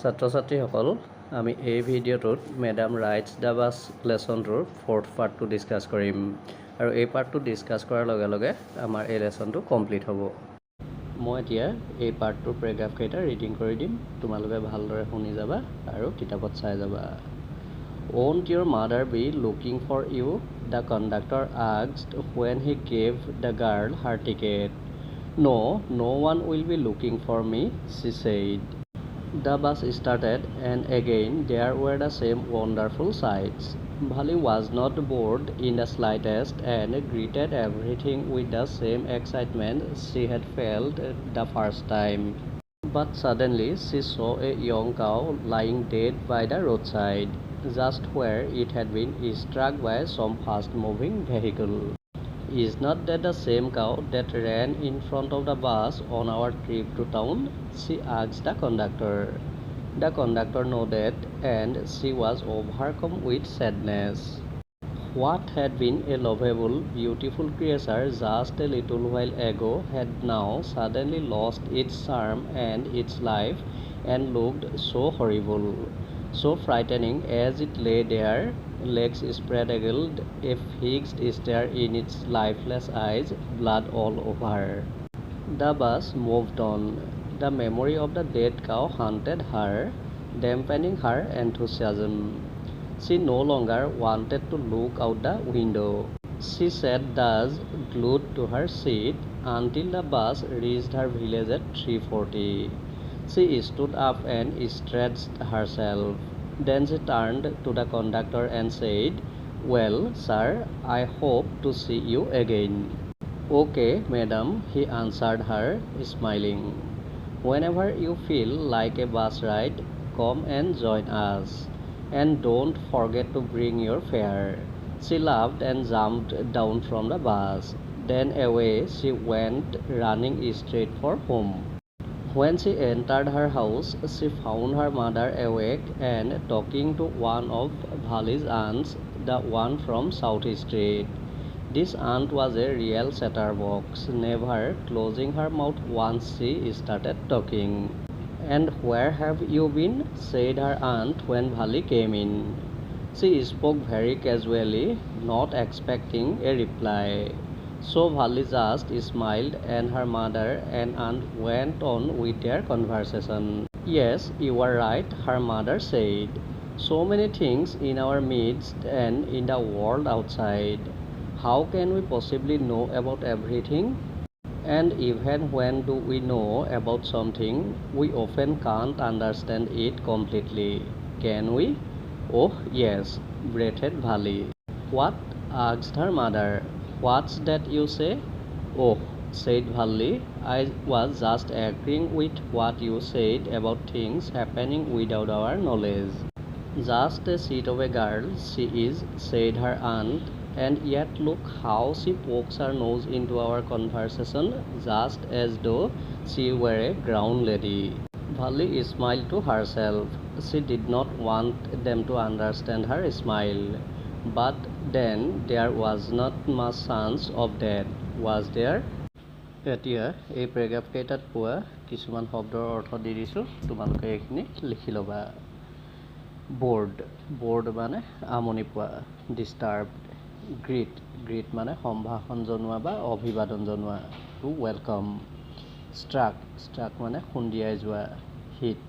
ছাত্ৰ-ছাত্ৰীসকল আমি এই ভিডিঅ'টোত মেডাম ৰাইটছ দ্য বাছ লেচনটোৰ 4th পাৰ্টটো ডিছকাছ কৰিম আৰু এই পাৰ্টটো ডিছকাছ কৰাৰ লগে লগে আমাৰ এই লেচনটো কমপ্লিট হ'ব। মই এতিয়া এই পাৰ্টটোৰ পেৰাগ্ৰাফকেইটা ৰিডিং কৰি দিম, তোমালোকে ভালদৰে শুনি যাবা আৰু কিতাপত চাই যাবা। Won't your mother be looking for you? The conductor asked when he gave the girl her ticket. No, no one will be looking for me, she said. The bus started, and again there were the same wonderful sights. Bali was not bored in the slightest and greeted everything with the same excitement she had felt the first time. But suddenly she saw a young cow lying dead by the roadside, just where it had been struck by some fast-moving vehicle. Is not that the same cow that ran in front of the bus on our trip to town? She asked the conductor. The conductor nodded, and she was overcome with sadness. What had been a lovable, beautiful creature just a little while ago had now suddenly lost its charm and its life and looked so horrible, so frightening as it lay there, legs spread-eagled, a fixed stare in its lifeless eyes, blood all over. The bus moved on. The memory of the dead cow haunted her, dampening her enthusiasm. She no longer wanted to look out the window. She sat thus, glued to her seat, until the bus reached her village at 3:40. She stood up and stretched herself. Then she turned to the conductor and said, "Well, sir, I hope to see you again." "Okay, madam," he answered her, smiling. "Whenever you feel like a bus ride, come and join us. And don't forget to bring your fare." She laughed and jumped down from the bus. Then away she went, running straight for home. When she entered her house, she found her mother awake and talking to one of Bali's aunts, the one from South Street. This aunt was a real chatterbox, never closing her mouth once she started talking. "And where have you been?" said her aunt when Bali came in. She spoke very casually, not expecting a reply. So Bali just smiled, and her mother and aunt went on with their conversation. "Yes, you are right," her mother said. "So many things in our midst and in the world outside. How can we possibly know about everything? And even when do we know about something, we often can't understand it completely, can we?" "Oh, yes," breathed Bali. "What?" asked her mother. "What's that you say?" "Oh," said Bali, "I was just agreeing with what you said about things happening without our knowledge." "Just a seed of a girl she is," said her aunt, "and yet look how she pokes her nose into our conversation, just as though she were a ground lady." Bali smiled to herself. She did not want them to understand her smile. But then there was not much chance of that, was there? এতিয়া এই পেৰাগ্ৰাফকেইটাত পোৱা কিছুমান শব্দৰ অৰ্থ দি দিছোঁ, তোমালোকে এইখিনি লিখি ল'বা। বৰ্ড মানে আমনি পোৱা, ডিষ্টাৰ্বড। গ্ৰীট মানে সম্ভাষণ জনোৱা বা অভিবাদন জনোৱা, টু ৱেলকাম। ষ্ট্ৰাক মানে খুন্দিয়াই যোৱা, হিট।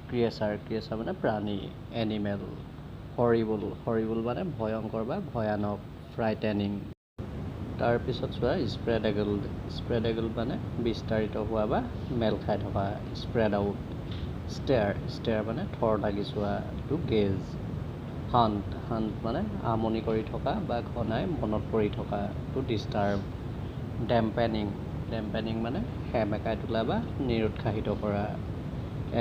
ক্ৰিয়েচাৰ মানে প্ৰাণী, এনিমেল। হৰিবল মানে ভয়ংকৰ বা ভয়ানক, ফ্ৰাইটেনিং। তাৰপিছত চোৱা স্প্ৰেড-এগল্ড মানে বিস্তাৰিত হোৱা বা মেল খাই থকা, স্প্ৰেড আউট। ষ্টেয়াৰ মানে থৰ লাগি চোৱা, টু গেজ। হাণ্ট মানে আমনি কৰি থকা বা ঘনাই মনত পৰি থকা, টু ডিষ্টাৰ্ব। ডেম্পেনিং মানে সেমেকাই তোলা বা নিৰুৎসাহিত কৰা।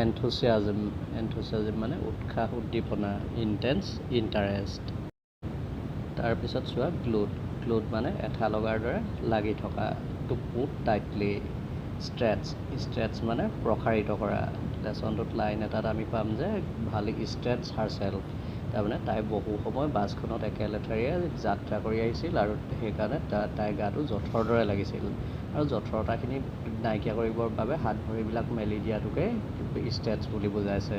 এনথুচিয়াজম মানে উৎসাহ উদ্দীপনা, ইণ্টেন্স ইণ্টাৰেষ্ট। তাৰপিছত চোৱা গ্লুড মানে এঠা লগাৰ দৰে লাগি থকা, টু পুট টাইটলি। ষ্ট্ৰেটচ মানে প্ৰসাৰিত কৰা। লেচনটোত লাইন এটাত আমি পাম যে ভালি ষ্ট্ৰেটচ হাৰছেল্ফ, তাৰমানে তাই বহু সময় বাছখনত একেলেঠাৰিয়ে যাত্ৰা কৰি আহিছিল আৰু সেইকাৰণে তাইৰ গাটো জঠৰ দৰে লাগিছিল, আৰু জঠৰতাখিনি নাইকিয়া কৰিবৰ বাবে হাত ভৰিবিলাক মেলি দিয়াটোকে ষ্টেটছ বুলি বুজাইছে।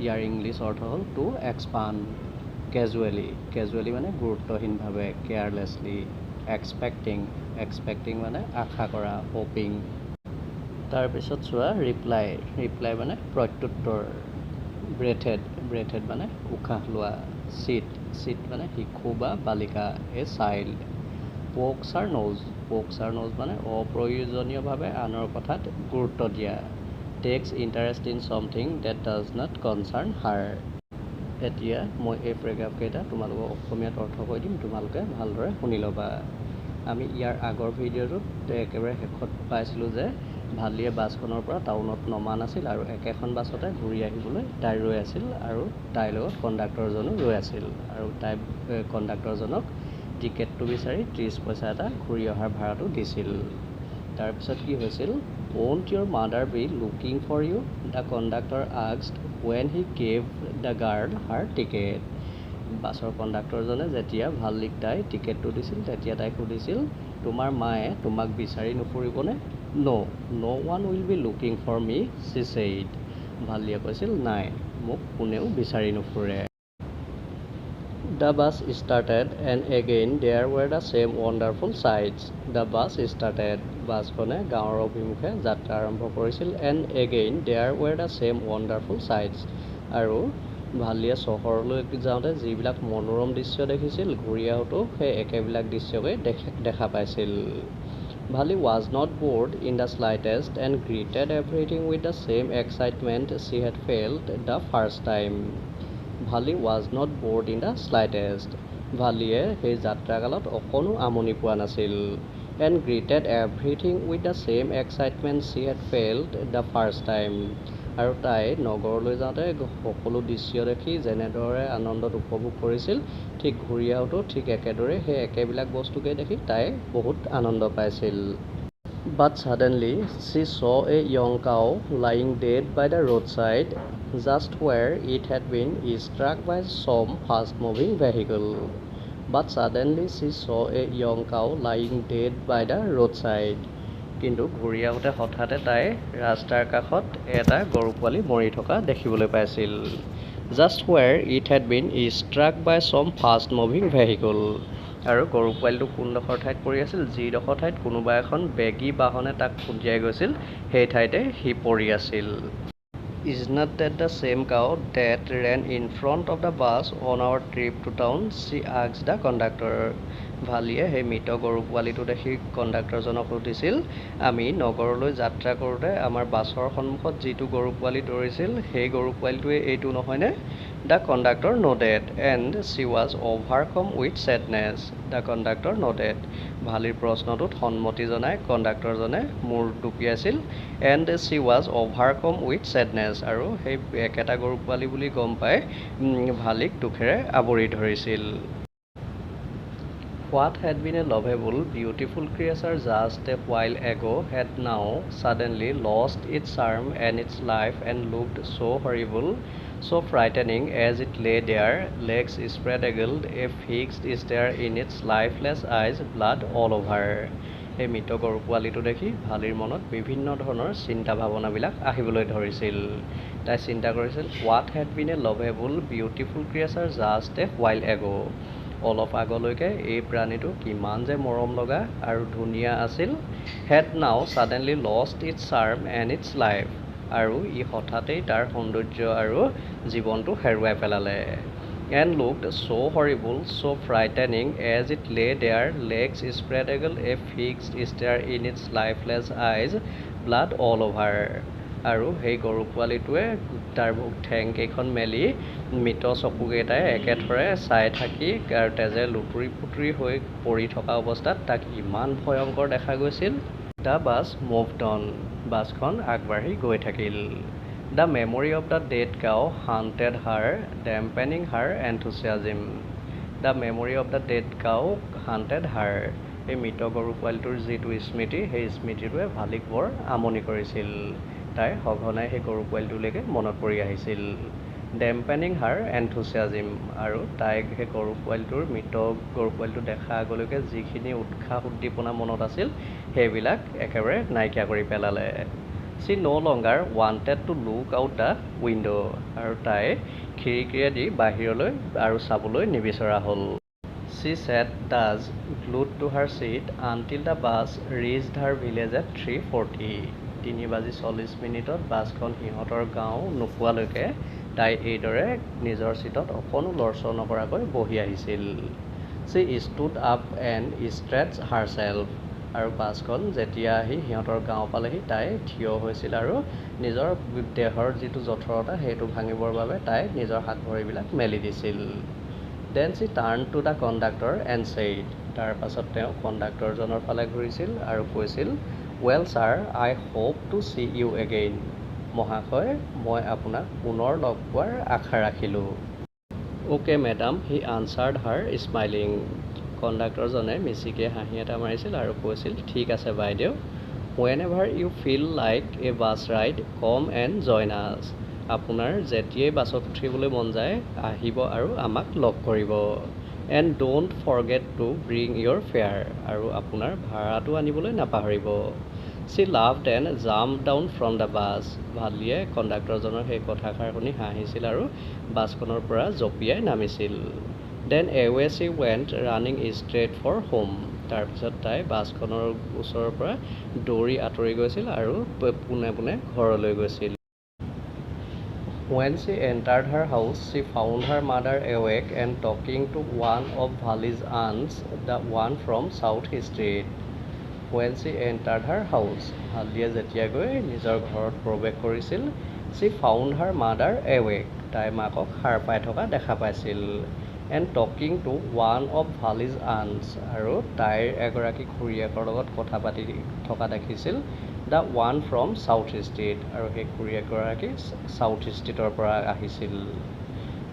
ইয়াৰ ইংলিছ অৰ্থ হ'ল টু এক্সপাণ্ড। কেজুৱেলি মানে গুৰুত্বহীনভাৱে, কেয়াৰলেছলি। এক্সপেক্টিং মানে আশা কৰা, হোপিং। তাৰপিছত চোৱা ৰিপ্লাই মানে প্ৰত্যুত্তৰ। ব্ৰেথেড মানে উশাহ লোৱা। চিট মানে শিশু বা বালিকা, a child. Pokes her nose মানে অপ্ৰয়োজনীয়ভাৱে আনৰ কথাত গুৰুত্ব দিয়া। Takes interest in something that does not concern her. এতিয়া মই এই পেৰেগ্ৰাফকেইটা তোমালোকক অসমীয়াত অৰ্থ কৈ দিম, তোমালোকে ভালদৰে শুনি ল'বা। আমি ইয়াৰ আগৰ ভিডিঅ'টোত একেবাৰে শেষত পাইছিলোঁ যে ভালিয়ে বাছখনৰ পৰা টাউনত নমা নাছিল আৰু একেখন বাছতে ঘূৰি আহিবলৈ তাই ৰৈ আছিল আৰু তাইৰ লগত কণ্ডাক্টৰজনো ৰৈ আছিল আৰু তাই কণ্ডাক্টৰজনক টিকেটটো বিচাৰি 30 পইচা এটা ঘূৰি অহাৰ ভাড়াটো দিছিল। তাৰপিছত কি হৈছিল? "Won't your mother be looking for you?" the conductor asked when he gave the girl her ticket. বাছৰ কণ্ডাক্টৰজনে যেতিয়া ভাল্লিক তাই টিকেটটো দিছিল তেতিয়া তাই সুধিছিল, "তোমাৰ মায়ে তোমাক বিচাৰি নুফুৰিবনে?" No one will be looking for me, she said. ভাল্লিয়ে কৈছিল, নাই, মোক কোনেও বিচাৰি নুফুৰে। The bus started and again there were the same wonderful sights. The bus started. বাছখনে গাঁৱৰ অভিমুখে যাত্ৰা আৰম্ভ কৰিছিল। And again there were the same wonderful sights. আৰু ভালিয়ে চহৰলৈ যাওঁতে যিবিলাক মনোৰম দৃশ্য দেখিছিল, ঘূৰি আহোঁতেও সেই একেবিলাক দৃশ্যকে দেখা পাইছিল। ভালি was not bored in the slightest and greeted everything with the same excitement she had felt the first time. ভালি was not bored in the slightest. ভালিয়ে সেই যাত্ৰাকালত অকণো আমনি পোৱা নাছিল। And greeted everything with the same excitement she had felt the first time. আৰু তাই নগৰলৈ যাওঁতে সকলো দৃশ্য দেখি যেনেদৰে আনন্দত উপভোগ কৰিছিল, ঠিক ঘূৰি আহোঁতেও ঠিক একেদৰে সেই একেবিলাক বস্তুকে দেখি তাই বহুত আনন্দ পাইছিল। But suddenly she saw a young cow lying dead by the roadside, just where it had been struck by some fast-moving vehicle. But suddenly she saw a young cow lying dead by the roadside. কিন্তু ঘূৰি আহোঁতে হঠাতে তাই ৰাস্তাৰ কাষত এটা গৰু পোৱালি মৰি থকা দেখিবলৈ পাইছিল। Just where it had been struck by some fast-moving vehicle. আৰু গৰু পোৱালিটো কোনডোখৰ ঠাইত পৰি আছিল? যিডোখৰ ঠাইত কোনোবা এখন বেগী বাহনে তাক খুন্দিয়াই গৈছিল, সেই ঠাইতে সি পৰি আছিল। Is not that the same cow that ran in front of the bus on our trip to town? She asked the conductor. ভালিয়ে সেই মৃত গৰু পোৱালিটো দেখি কণ্ডাক্টৰজনক সুধিছিল, আমি নগৰলৈ যাত্ৰা কৰোঁতে আমাৰ বাছৰ সন্মুখত যিটো গৰু পোৱালি দৌৰিছিল, সেই গৰু পোৱালিটোৱে এইটো নহয়নে? The conductor nodded, and she was overcome with sadness. The conductor nodded. ভালিৰ প্ৰশ্নটোত সন্মতি জনাই কণ্ডাক্টৰজনে মূৰ টুপিয়াইছিল। And she was overcome with sadness. আৰু সেই একেটা গৰু পোৱালি বুলি গম পাই ভালিক দুখেৰে আৱৰি ধৰিছিল। What had been a lovable, beautiful creature just a while ago had now suddenly lost its charm and its life and looked so horrible, so frightening as it lay there, legs spread eagle, a fixed stare in its lifeless eyes, blood all over. এই মৃত গৰু পোৱালিটো দেখি ভালিৰ মনত বিভিন্ন ধৰণৰ চিন্তা ভাৱনাবিলাক আহিবলৈ ধৰিছিল। তাই চিন্তা কৰিছিল, What had been a lovable, beautiful creature just a while ago. অলপ আগলৈকে এই প্ৰাণীটো কিমান যে মৰম লগা আৰু ধুনীয়া আছিল। Had now suddenly lost its charm and its life. আৰু ই হঠাতেই তাৰ সৌন্দৰ্য আৰু জীৱনটো হেৰুৱাই পেলালে। And looked so horrible, so frightening as it lay there, legs spread eagle, a fixed stare in its lifeless eyes, blood all over. আৰু সেই গৰু পোৱালিটোৱে তাৰ ঠেংকেইখন মেলি মৃত চকুকেইটাই একেথৰে চাই থাকি আৰু তেজে লুতুৰি পুতুৰি হৈ পৰি থকা অৱস্থাত তাক ইমান ভয়ংকৰ দেখা গৈছিল। The bus moved on. বাছখন আগবাঢ়ি গৈ থাকিল। The memory of the dead cow haunted her, dampening her enthusiasm. The memory of the dead cow haunted her. এই মৃত গৰু পোৱালিটোৰ যিটো স্মৃতি, সেই স্মৃতিটোৱে ভালিক বৰ আমনি কৰিছিল। তাই সঘনাই সেই গৰু পোৱালিটোলৈকে মনত পৰি আহিছিল। ডেম্পেনিং হাৰ এনথুচিয়াজিম। আৰু তাইক সেই মৃত গৰু পোৱালিটো দেখা আগলৈকে যিখিনি উৎসাহ উদ্দীপনা মনত আছিল, সেইবিলাক একেবাৰে নাইকিয়া কৰি পেলালে। She no longer wanted to look out the window আৰু তাই খিৰিকীৰেদি বাহিৰলৈ আৰু চাবলৈ নিবিচৰা হ'ল। She sat thus glued to her seat until the bus reached her village at 3:40. 3:40 বাছখন সিহঁতৰ গাঁও নোপোৱালৈকে তাই এইদৰে নিজৰ চিটত অকণো লৰচৰ নকৰাকৈ বহি আহিছিল। She stood up and stretched herself. আৰু বাছখন যেতিয়া আহি সিহঁতৰ গাঁও পালেহি তাই থিয় হৈছিল আৰু নিজৰ দেহৰ যিটো জঠৰতা সেইটো ভাঙিবৰ বাবে তাই নিজৰ হাত ভৰিবিলাক মেলি দিছিল। Then she turned to the conductor and said, তাৰ পাছত তেওঁ কণ্ডাক্টৰজনৰ ফালে ঘূৰিছিল আৰু কৈছিল, Well sir, I hope to see you again. মহাশয়, মই আপোনাক পুনৰ লগ পোৱাৰ আশা ৰাখিলোঁ। Okay madam, he answered her smiling. কণ্ডাক্টৰজনে মিচিকিয়ে হাঁহি এটা মাৰিছিল আৰু কৈছিল, ঠিক আছে বাইদেউ। Whenever you feel like a bus ride, come and join us. আপোনাৰ যেতিয়াই বাছত উঠিবলৈ মন যায় আহিব আৰু আমাক লগ কৰিব। And don't forget to bring your fare. আৰু আপোনাৰ ভাড়াটো আনিবলৈ নাপাহৰিব। She laughed and jumped down from the bus. ভালিয়ে কণ্ডাক্টৰজনৰ সেই কথাষাৰ শুনি হাঁহিছিল আৰু বাছখনৰ পৰা জঁপিয়াই নামিছিল। Then away she went running straight for home. তাৰপিছত তাই বাছখনৰ ওচৰৰ পৰা দৌৰি আঁতৰি গৈছিল আৰু পোনে পোনে ঘৰলৈ গৈছিল। When she entered her house, she found her mother awake and talking to one of Vali's aunts, the one from South Street. When she entered her house, ভালিয়ে যেতিয়া গৈ নিজৰ ঘৰত প্ৰৱেশ কৰিছিল, she found her mother awake. তাই মাকক সাৰ পাই থকা দেখা পাইছিল। And talking to one of Vali's aunts, আৰু তাইৰ এগৰাকী খুৰীয়েকৰ লগত কথা পাতি থকা দেখিছিল, the one from South Street, আৰু সেই খুৰীয়েকগৰাকী South Streetৰ পৰা আহিছিল।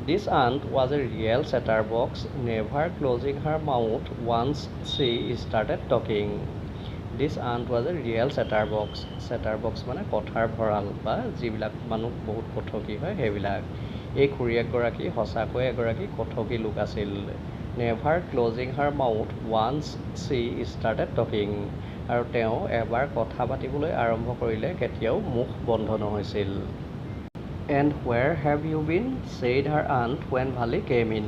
This aunt was a real chatterbox, never closing her mouth once she started talking. This aunt was a real chatterbox. Chatterbox মানে কথাৰ ভঁৰাল বা যিবিলাক মানুহ বহুত কথকি হয় সেইবিলাক। এই খুৰীয়েকগৰাকী সঁচাকৈ এগৰাকী কথকি লোক আছিল। Never closing her mouth once she started talking. আৰু তেওঁ এবাৰ কথা পাতিবলৈ আৰম্ভ কৰিলে কেতিয়াও মুখ বন্ধ নহৈছিল। And where have you been? said her aunt when Vali came in.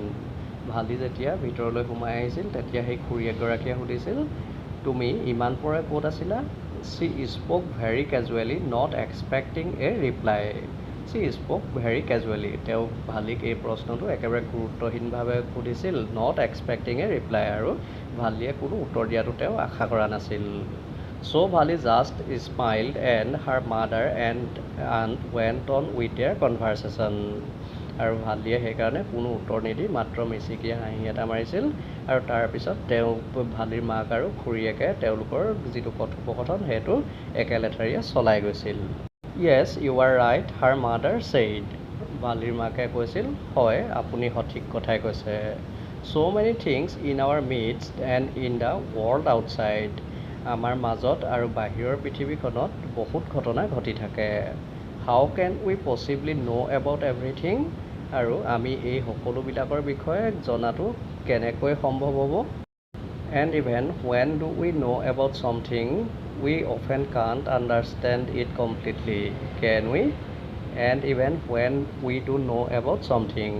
ভালি যেতিয়া ভিতৰলৈ সোমাই আহিছিল তেতিয়া সেই খুৰীয়েকগৰাকীয়ে সুধিছিল, তুমি ইমান পৰে ক'ত আছিলা? She spoke very casually, not expecting a reply. She spoke very casually. তেওঁ ভালিক এই প্ৰশ্নটো একেবাৰে গুৰুত্বহীনভাৱে সুধিছিল, not expecting a reply, আৰু ভালিয়ে কোনো উত্তৰ দিয়াটো তেওঁ আশা কৰা নাছিল। So Vali just smiled and her mother and aunt went on with their conversation. আৰু ভালিয়ে সেইকাৰণে কোনো উত্তৰ নিদি মাত্ৰ মিচিকিয়ে হাঁহি এটা মাৰিছিল আৰু তাৰপিছত তেওঁ ভালিৰ মাক আৰু খুৰীয়েকে তেওঁলোকৰ যিটো কথোপকথন সেইটো একেলেঠাৰিয়ে চলাই গৈছিল। Yes, you are right, her mother said. ভালিৰ মাকে কৈছিল, হয় আপুনি সঠিক কথাই কৈছে। So many things in our midst and in the world outside. আমাৰ মাজত আৰু বাহিৰৰ পৃথিৱীখনত বহুত ঘটনা ঘটি থাকে। How can we possibly know about everything? আৰু আমি এই সকলোবিলাকৰ বিষয়ে জনাটো কেনেকৈ সম্ভৱ হ'ব? And even when do we know about something, we often can't understand it completely, can we? And even when we do know about something,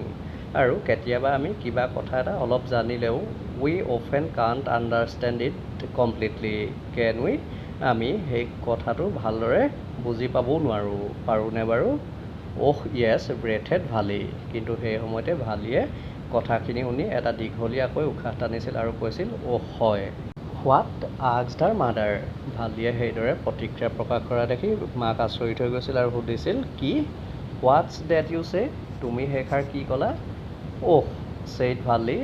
আৰু কেতিয়াবা আমি কিবা কথা এটা অলপ জানিলেও we often can't understand it completely, can we? আমি সেই কথাটো ভালদৰে বুজি পাবও নোৱাৰোঁ, পাৰোঁনে বাৰু? Oh yes, breathed Vali. কিন্তু সেই সময়তে ভালিয়ে কথাখিনি শুনি এটা দীঘলীয়াকৈ উশাহ টানিছিল আৰু কৈছিল, অ' হয়। What asked her mother? ভালিয়ে সেইদৰে প্ৰতিক্ৰিয়া প্ৰকাশ কৰা দেখি মাক আচৰিত হৈ গৈছিল আৰু সুধিছিল, কি? What's that you say? তুমি সেইষাৰ কি ক'লা? Oh, said Vali,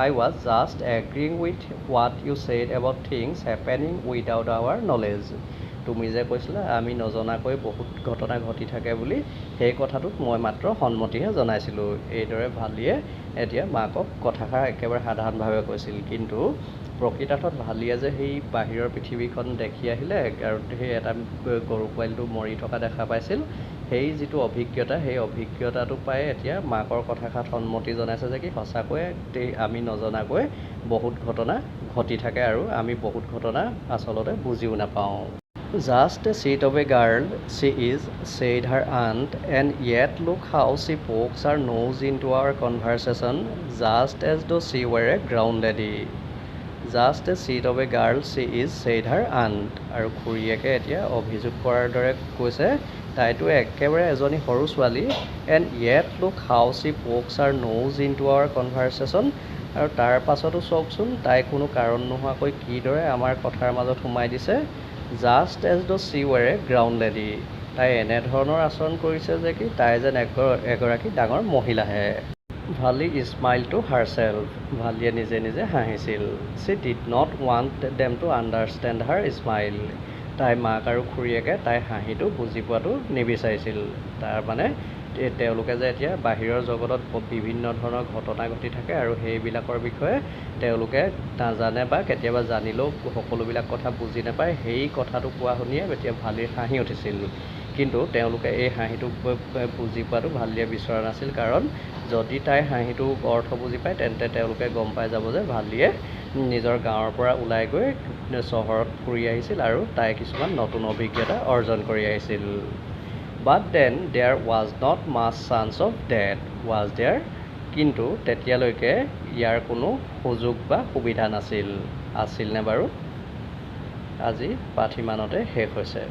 I was just agreeing with what you said about things happening without our knowledge. তুমি যে কৈছিলা আমি নজনাকৈ বহুত ঘটনা ঘটি থাকে বুলি সেই কথাটোত মই মাত্ৰ সন্মতিহে জনাইছিলোঁ। এইদৰে ভালিয়ে এতিয়া মাকক কথাষাৰ একেবাৰে সাধাৰণভাৱে কৈছিল। কিন্তু প্ৰকৃতাৰ্থত ভালিয়ে যে সেই বাহিৰৰ পৃথিৱীখন দেখি আহিলে আৰু সেই এটা গৰু পোৱালিটো মৰি থকা দেখা পাইছিল, সেই যিটো অভিজ্ঞতা সেই অভিজ্ঞতাটো পাই এতিয়া মাকৰ কথাষাৰত সন্মতি জনাইছে যে কি সঁচাকৈয়ে আমি নজনাকৈ বহুত ঘটনা ঘটি থাকে আৰু আমি বহুত ঘটনা আচলতে বুজিও নাপাওঁ। Just a seed of a girl she is, said her aunt, and yet look how she pokes her nose into our conversation, just as though she were a ground lady. Just a seed of a girl she is, said her aunt. আৰু খুৰীয়েকে এতিয়া অভিযোগ কৰাৰ দৰে কৈছে তাইতো একেবাৰে এজনী সৰু ছোৱালী, and yet look how she pokes her nose into our conversation. আৰু তাৰ পাছতো চাওকচোন তাই কোনো কাৰণ নোহোৱাকৈ কিদৰে আমাৰ কথাৰ মাজত সোমাই দিছে। জাষ্ট এজ দ' চি ৱেৰ এ গ্ৰাউণ্ড লেডি। তাই এনেধৰণৰ আচৰণ কৰিছে যে কি তাই যেন এগৰাকী ডাঙৰ মহিলাহে। ভালি স্মাইল টু হাৰছেল্ফ। ভালিয়ে নিজে নিজে হাঁহিছিল। She did not want them to understand her smile. তাই মাক আৰু খুৰীয়েকে তাইৰ হাঁহিটো বুজি পোৱাটো নিবিচাৰিছিল। তাৰমানে তেওঁলোকে যে এতিয়া বাহিৰৰ জগতত বিভিন্ন ধৰণৰ ঘটনা ঘটি থাকে আৰু সেইবিলাকৰ বিষয়ে তেওঁলোকে নাজানে বা কেতিয়াবা জানিলেও সকলোবিলাক কথা বুজি নাপায়, সেই কথাটো কোৱা শুনিয়ে এতিয়া ভালিৰ হাঁহি উঠিছিল। কিন্তু তেওঁলোকে এই হাঁহিটো বুজি পোৱাটো ভালিয়ে বিচৰা নাছিল, কাৰণ যদি তাইৰ হাঁহিটো অৰ্থ বুজি পায় তেন্তে তেওঁলোকে গম পাই যাব যে ভালিয়ে নিজৰ গাঁৱৰ পৰা ওলাই গৈ চহৰত ফুৰি আহিছিল আৰু তাই কিছুমান নতুন অভিজ্ঞতা অৰ্জন কৰি আহিছিল। But then there was not much chance of that was there. কিন্তু তেতিয়ালৈকে ইয়াৰ কোনো সুযোগ বা সুবিধা নাছিল। আছিলনে বাৰু? আজি পাঠ ইমানতে শেষ হৈছে।